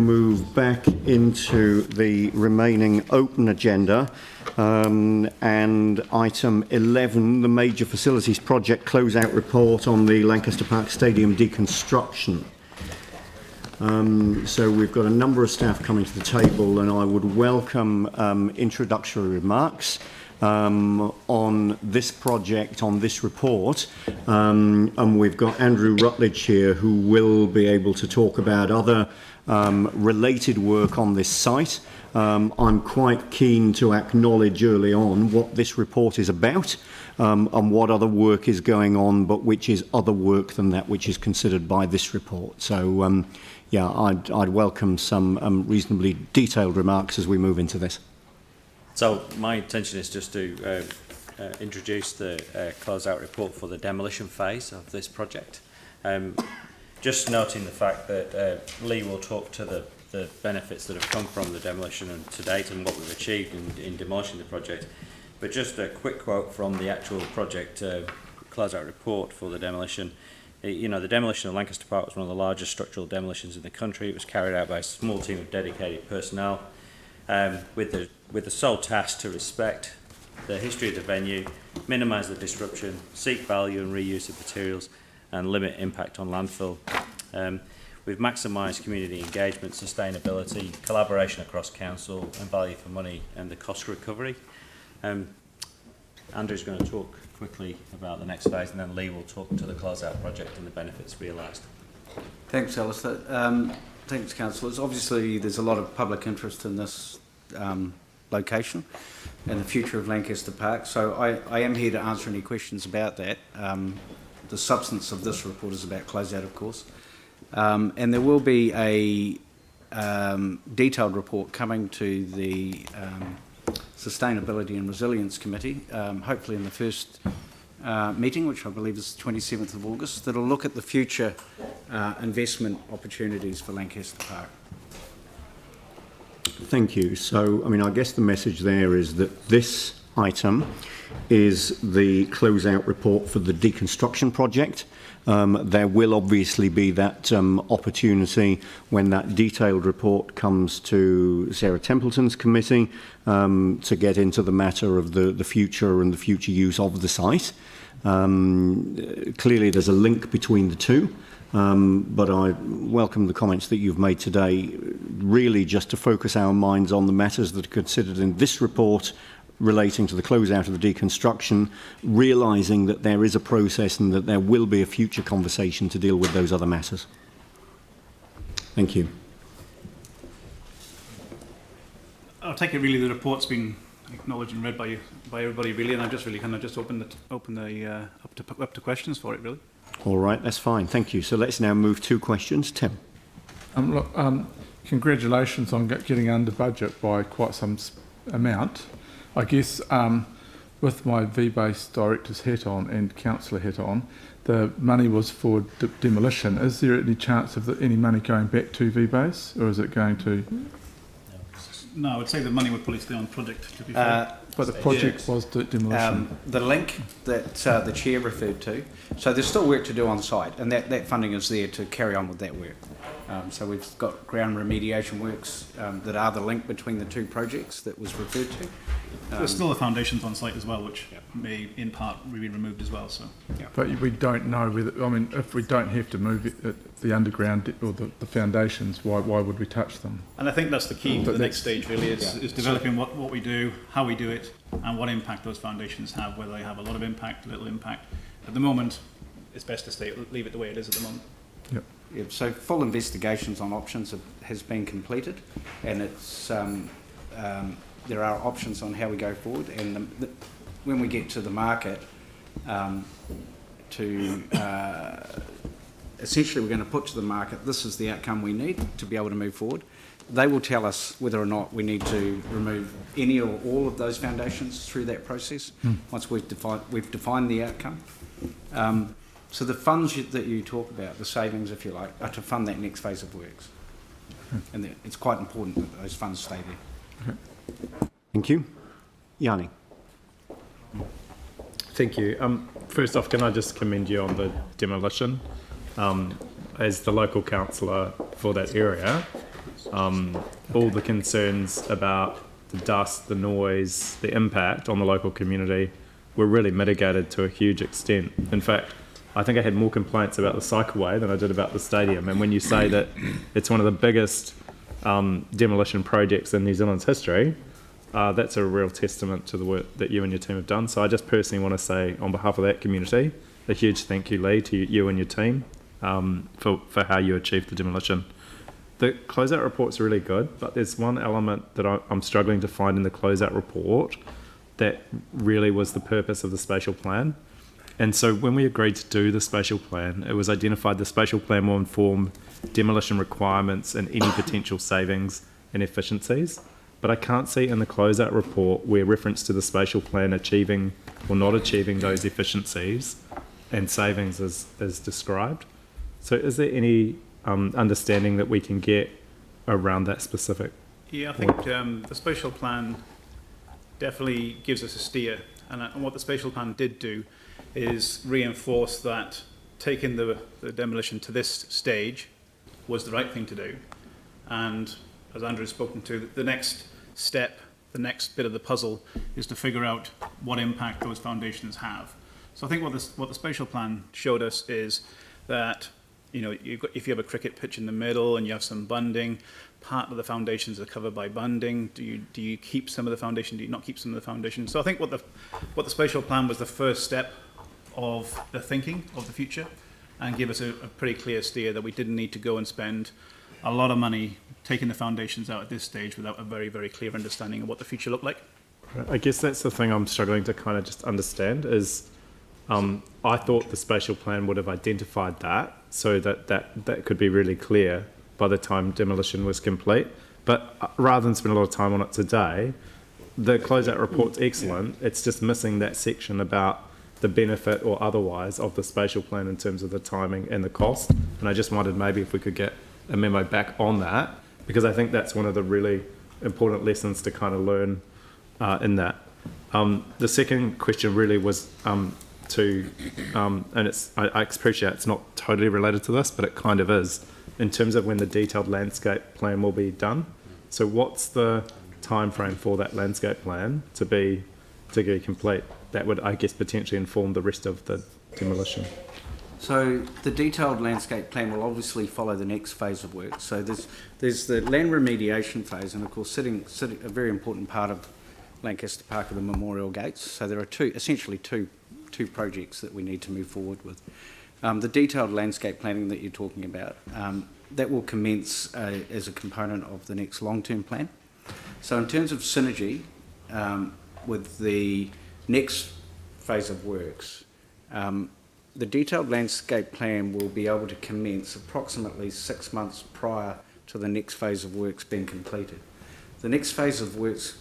Move back into the remaining open agenda and item 11, the Major Facilities Project Closeout Report on the Lancaster Park Stadium deconstruction. So we've got a number of staff coming to the table, and I would welcome introductory remarks on this project, on this report, and we've got Andrew Rutledge here who will be able to talk about other related work on this site. I'm quite keen to acknowledge early on what this report is about and what other work is going on, but which is other work than that which is considered by this report. So yeah, I'd welcome some reasonably detailed remarks as we move into this. So my intention is just to introduce the closeout report for the demolition phase of this project. Just noting the fact that Lee will talk to the benefits that have come from the demolition and to date and what we've achieved in demolishing the project. But just a quick quote from the actual project closeout report for the demolition. You know, the demolition of Lancaster Park was one of the largest structural demolitions in the country. It was carried out by a small team of dedicated personnel with the sole task to respect the history of the venue, minimise the disruption, seek value and reuse of materials, and limit impact on landfill. We've maximised community engagement, sustainability, collaboration across council, and value for money and the cost recovery. Andrew's going to talk quickly about the next phase, and then Lee will talk to the closeout project and the benefits realised. Thanks, Alistair. Thanks, councillors. Obviously, there's a lot of public interest in this location and the future of Lancaster Park, so I am here to answer any questions about that. The substance of this report is about closeout, of course, and there will be a detailed report coming to the Sustainability and Resilience Committee, hopefully in the first meeting, which I believe is the 27th of August, that will look at the future investment opportunities for Lancaster Park. Thank you. So, I mean, I guess the message there is that this item is the closeout report for the deconstruction project. There will obviously be that opportunity when that detailed report comes to Sarah Templeton's committee to get into the matter of the future and the future use of the site. Clearly there's a link between the two, but I welcome the comments that you've made today, really just to focus our minds on the matters that are considered in this report relating to the closeout of the deconstruction, realising that there is a process and that there will be a future conversation to deal with those other matters. Thank you. I'll take it really the report's been acknowledged and read by everybody really, and I've just really kind of just open the up to questions for it really. All right, that's fine. Thank you. So let's now move to questions. Tim. Look, congratulations on getting under budget by quite some amount. I guess with my V-Base director's hat on and councillor hat on, the money was for demolition. Is there any chance of any money going back to V-Base, or is it going to? No, I would say the money would probably stay on project, to be fair. But the project was demolition. The link that the chair referred to, so there's still work to do on site, and that funding is there to carry on with that work. So we've got ground remediation works that are the link between the two projects that was referred to. There's still the foundations on site as well, which may in part be removed as well. So, but we don't know whether. I mean, if we don't have to move the underground or the foundations, why would we touch them? and I think that's the key to the next stage really is developing what we do, how we do it, and what impact those foundations have. Whether they have a lot of impact, little impact. At the moment, it's best to leave it the way it is at the moment. Yep. Yeah, so full investigations on options has been completed, and it's there are options on how we go forward, and when we get to the market, essentially we're going to put to the market, this is the outcome we need to be able to move forward. They will tell us whether or not we need to remove any or all of those foundations through that process once we've defined the outcome. So the funds that you talk about, the savings if you like, are to fund that next phase of works. And it's quite important that those funds stay there. Thank you. Yanni. Thank you. First off, can I just commend you on the demolition? As the local councillor for that area, all the concerns about the dust, the noise, the impact on the local community were really mitigated to a huge extent. In fact, I think I had more complaints about the cycleway than I did about the stadium. And when you say that it's one of the biggest demolition projects in New Zealand's history, that's a real testament to the work that you and your team have done. So I just personally want to say, on behalf of that community, a huge thank you, Lee, to you and your team for how you achieved the demolition. The closeout report's really good, but there's one element that I'm struggling to find in the closeout report that really was the purpose of the spatial plan. And so when we agreed to do the spatial plan, it was identified the spatial plan will inform demolition requirements and any potential savings and efficiencies. But I can't see in the closeout report where reference to the spatial plan achieving or not achieving those efficiencies and savings is described. So is there any understanding that we can get around that specific? Yeah, I think the spatial plan definitely gives us a steer. And what the spatial plan did do is reinforce that taking the demolition to this stage was the right thing to do. And as Andrew's spoken to, the next step, the next bit of the puzzle is to figure out what impact those foundations have. So I think what the spatial plan showed us is that, you know, if you have a cricket pitch in the middle and you have some bunding, part of the foundations are covered by bunding. Do you keep some of the foundation? Do you not keep some of the foundation? So I think what the spatial plan was the first step of the thinking of the future, and give us a pretty clear steer that we didn't need to go and spend a lot of money taking the foundations out at this stage without a very, very clear understanding of what the future looked like. I guess that's the thing I'm struggling to kind of just understand is I thought the spatial plan would have identified that so that could be really clear by the time demolition was complete. But rather than spend a lot of time on it today, the closeout report's excellent. It's just missing that section about the benefit or otherwise of the spatial plan in terms of the timing and the cost. And I just wondered maybe if we could get a memo back on that, because I think that's one of the really important lessons to kind of learn in that. The second question really was and I appreciate it's not totally related to this, but it kind of is, in terms of when the detailed landscape plan will be done. So what's the time frame for that landscape plan to be complete? That would, I guess, potentially inform the rest of the demolition. So the detailed landscape plan will obviously follow the next phase of work. So there's the land remediation phase, and of course sitting a very important part of Lancaster Park are the memorial gates. So there are essentially two projects that we need to move forward with. The detailed landscape planning that you're talking about, that will commence as a component of the next long-term plan. So in terms of synergy with the next phase of works, the detailed landscape plan will be able to commence approximately 6 months prior to the next phase of works being completed. The next phase of works,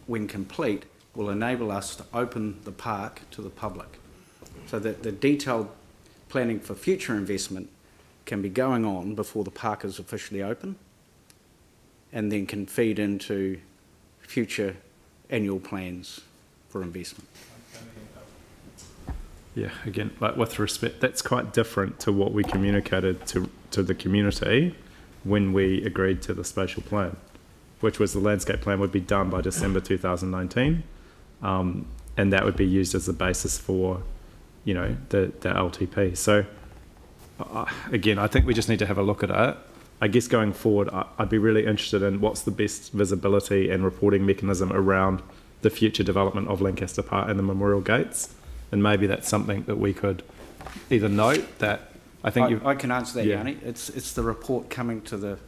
when complete, will enable us to open the park to the public, so that the detailed planning for future investment can be going on before the park is officially open, and then can feed into future annual plans for investment. Yeah, again, like with respect, that's quite different to what we communicated to the community when we agreed to the spatial plan, which was the landscape plan would be done by December 2019, and that would be used as the basis for, you know, the LTP. So again, I think we just need to have a look at it. I guess going forward, I'd be really interested in what's the best visibility and reporting mechanism around the future development of Lancaster Park and the memorial gates. And maybe that's something that we could either note that I think I can answer that, yeah. Yanni. It's the report coming to the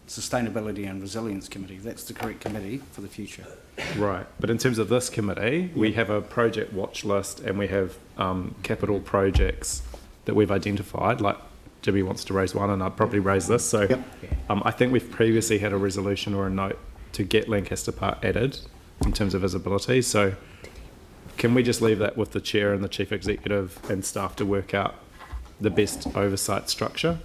Sustainability and Resilience Committee. That's the correct committee for the future. Right, but in terms of this committee, we have a project watch list and we have capital projects that we've identified, like Jimmy wants to raise one and I'd probably raise this. So yep. I think we've previously had a resolution or a note to get Lancaster Park added in terms of visibility. So can we just leave that with the chair and the chief executive and staff to work out the best oversight structure?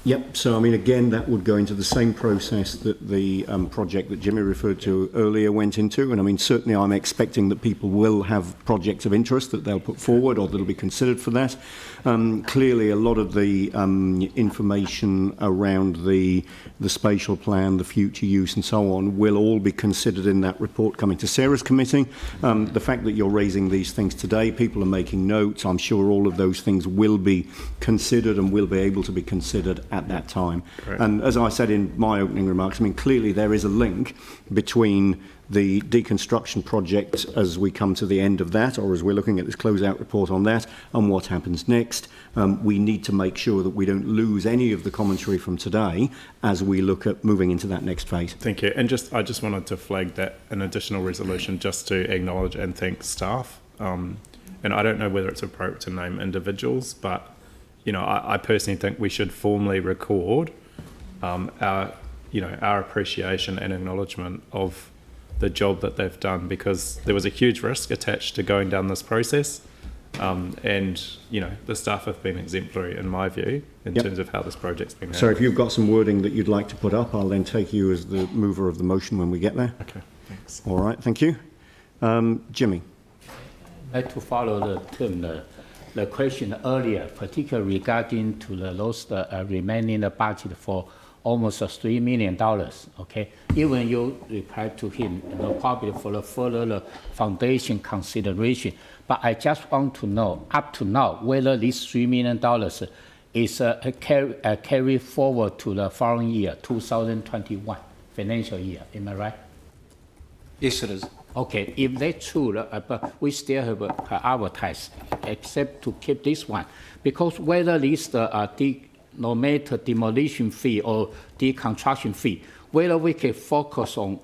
Yep, so I mean, again, that would go into the same process that the project that Jimmy referred to earlier went into. And I mean, certainly I'm expecting that people will have projects of interest that they'll put forward or that'll be considered for that. Clearly, a lot of the information around the spatial plan, the future use and so on will all be considered in that report coming to Sarah's committee. The fact that you're raising these things today, people are making notes, I'm sure all of those things will be considered and will be able to be considered at that time. Correct. And as I said in my opening remarks, I mean, clearly there is a link between the deconstruction project as we come to the end of that, or as we're looking at this closeout report on that, and what happens next. We need to make sure that we don't lose any of the commentary from today as we look at moving into that next phase. Thank you. And I just wanted to flag that an additional resolution just to acknowledge and thank staff. And I don't know whether it's appropriate to name individuals, but you know, I personally think we should formally record our appreciation and acknowledgement of the job that they've done, because there was a huge risk attached to going down this process. And, you know, the staff have been exemplary, in my view, in terms of how this project's been handled. So if you've got some wording that you'd like to put up, I'll then take you as the mover of the motion when we get there. Okay, thanks. All right, thank you. Jimmy. I'd like to follow the question earlier, particularly regarding to the lost remaining budget for almost $3 million. Okay, even you replied to him, probably for the further foundation consideration. But I just want to know, up to now, whether this $3 million is carry forward to the following year, 2021 financial year. Am I right? Yes, it is. Okay, if that's true, but we still have advertised, except to keep this one, because whether this no matter demolition fee or deconstruction fee, whether we can focus on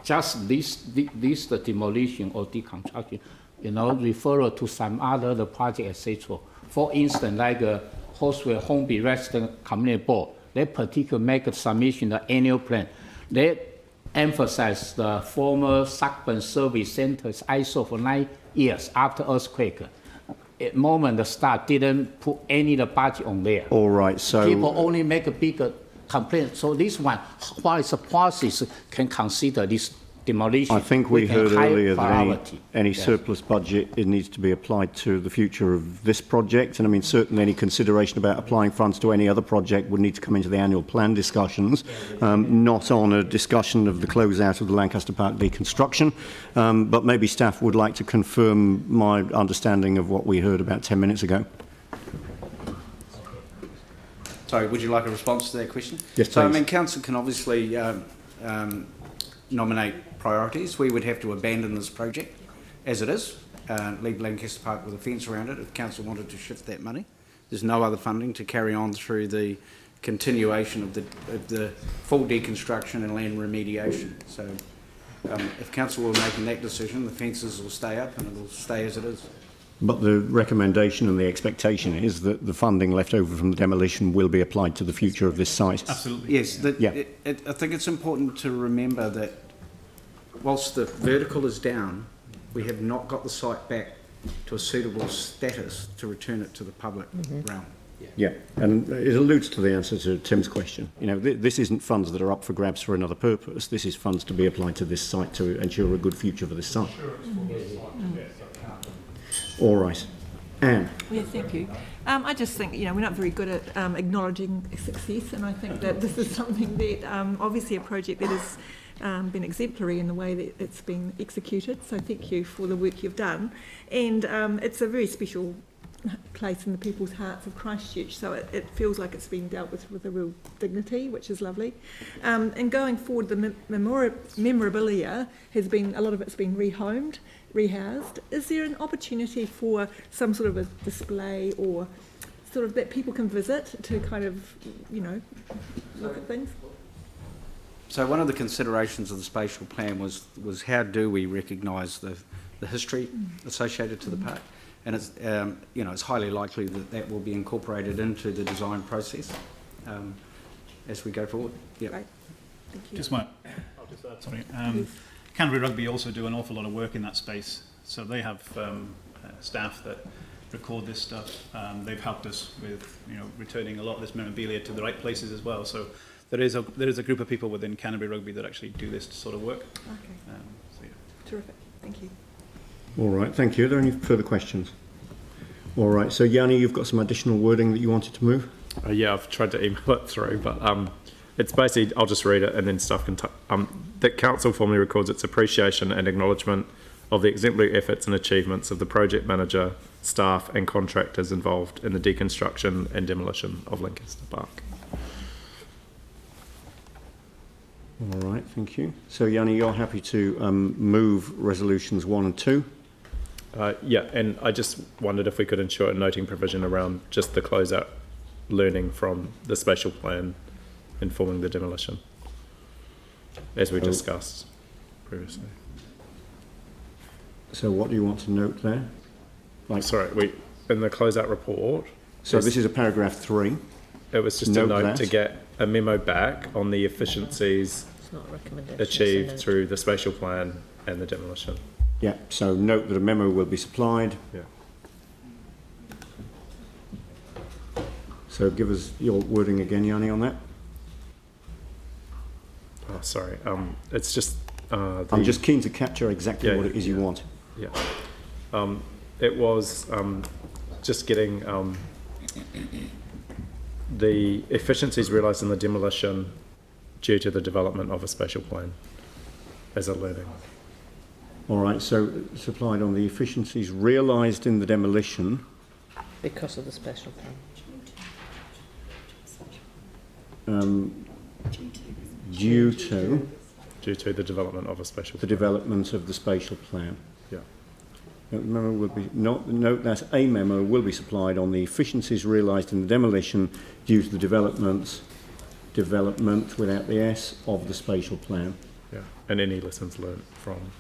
just this the demolition or deconstruction, referral to some other project, etc. For instance, like Horsewell Hornby Resident Community Board, they particularly make a submission the annual plan. They emphasize the former suburban service centers ISO for 9 years after earthquake. At moment, the staff didn't put any the budget on there. All right, so people only make a bigger complaint. So this one, what is the process can consider this demolition? I think we heard earlier that any yes. surplus budget, it needs to be applied to the future of this project. And I mean, certainly any consideration about applying funds to any other project would need to come into the annual plan discussions, not on a discussion of the closeout of the Lancaster Park deconstruction. But maybe staff would like to confirm my understanding of what we heard about 10 minutes ago. Sorry, would you like a response to that question? Yes, So, I please. mean, council can obviously nominate priorities. We would have to abandon this project as it is, leave Lancaster Park with a fence around it if council wanted to shift that money. There's no other funding to carry on through the continuation of the full deconstruction and land remediation. So if council were making that decision, the fences will stay up and it will stay as it is. But the recommendation and the expectation is that the funding left over from the demolition will be applied to the future of this site. Absolutely. Yes, I think it's important to remember that whilst the vertical is down, we have not got the site back to a suitable status to return it to the public realm. Yeah, and it alludes to the answer to Tim's question. You know, this isn't funds that are up for grabs for another purpose. This is funds to be applied to this site to ensure a good future for this site. All right. Anne. Yeah, thank you. I just think, we're not very good at acknowledging success, and I think that this is something that, obviously a project that has been exemplary in the way that it's been executed, so thank you for the work you've done. And it's a very special place in the people's hearts of Christchurch, so it feels like it's been dealt with a real dignity, which is lovely. And going forward, the memorabilia has been, a lot of it's been rehomed, rehoused. Is there an opportunity for some sort of a display or sort of that people can visit to kind of, look at things? So one of the considerations of the spatial plan was how do we recognise the history associated to the park, and it's it's highly likely that will be incorporated into the design process as we go forward. Yeah. Great. Thank you. Just one. I'll just add something. Canterbury Rugby also do an awful lot of work in that space, so they have staff that record this stuff. They've helped us with, returning a lot of this memorabilia to the right places as well. So there is a group of people within Canterbury Rugby that actually do this sort of work. Okay. So yeah. Terrific. Thank you. All right, thank you. Are there any further questions? All right, so Yanni, you've got some additional wording that you wanted to move? Yeah, I've tried to email it through, but it's basically, I'll just read it and then stuff can... that council formally records its appreciation and acknowledgement of the exemplary efforts and achievements of the project manager, staff and contractors involved in the deconstruction and demolition of Lancaster Park. All right, thank you. So Yanni, you're happy to move resolutions 1 and 2? Yeah, and I just wondered if we could ensure a noting provision around just the closeout learning from the spatial plan informing the demolition, as we discussed previously. So what do you want to note there? Sorry, in the closeout report... So this is a paragraph 3. It was just a note to get a memo back on the efficiencies achieved through the spatial plan and the demolition. Yeah, so note that a memo will be supplied. Yeah. So give us your wording again, Yanni, on that. Oh, sorry. It's just... I'm just keen to capture exactly what it is you want. Yeah. It was just getting the efficiencies realised in the demolition due to the development of a spatial plan as a learning. All right, so supplied on the efficiencies realised in the demolition. Because of the special plan. Due to the development of a spatial the plan. development of the spatial plan. Yeah. Memo will be note that a memo will be supplied on the efficiencies realised in the demolition due to the development without the S of the spatial plan. Yeah, and any lessons learned from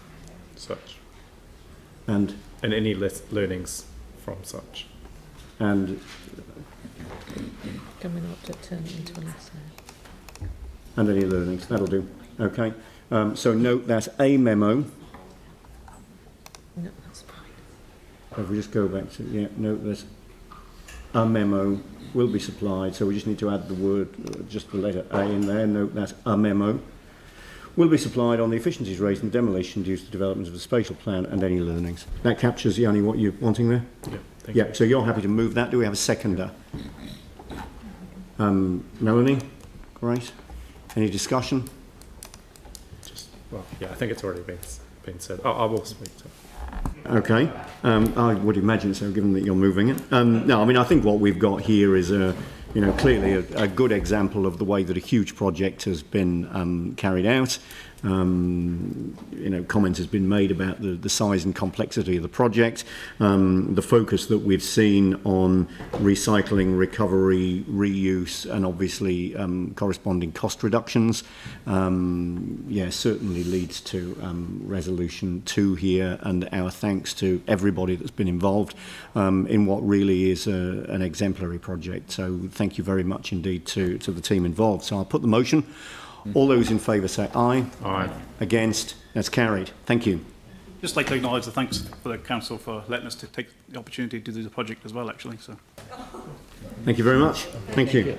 such. And any learnings from such. And Can we not turn it into an essay? and any learnings, that'll do. Okay. So note that a memo. No, that's fine. If we just go back to note that a memo will be supplied. So we just need to add the word, just the letter A in there. Note that a memo will be supplied on the efficiencies raised in the demolition due to the development of the spatial plan and any learnings. That captures, Yanni, what you're wanting there? Yeah, thank you. So you're happy to move that. Do we have a seconder? Melanie? Great. Any discussion? Yeah, I think it's already been said. I will speak to it. Okay. I would imagine so, given that you're moving it. No, I mean, I think what we've got here is clearly a good example of the way that a huge project has been carried out. Comment has been made about the size and complexity of the project, the focus that we've seen on recycling, recovery, reuse, and obviously corresponding cost reductions. Certainly leads to resolution 2 here, and our thanks to everybody that's been involved in what really is an exemplary project. So thank you very much indeed to the team involved. So I'll put the motion. All those in favour say aye. Aye. Against? That's carried. Thank you. Just like to acknowledge the thanks for the council for letting us to take the opportunity to do the project as well, actually. So. Thank you very much. Thank you.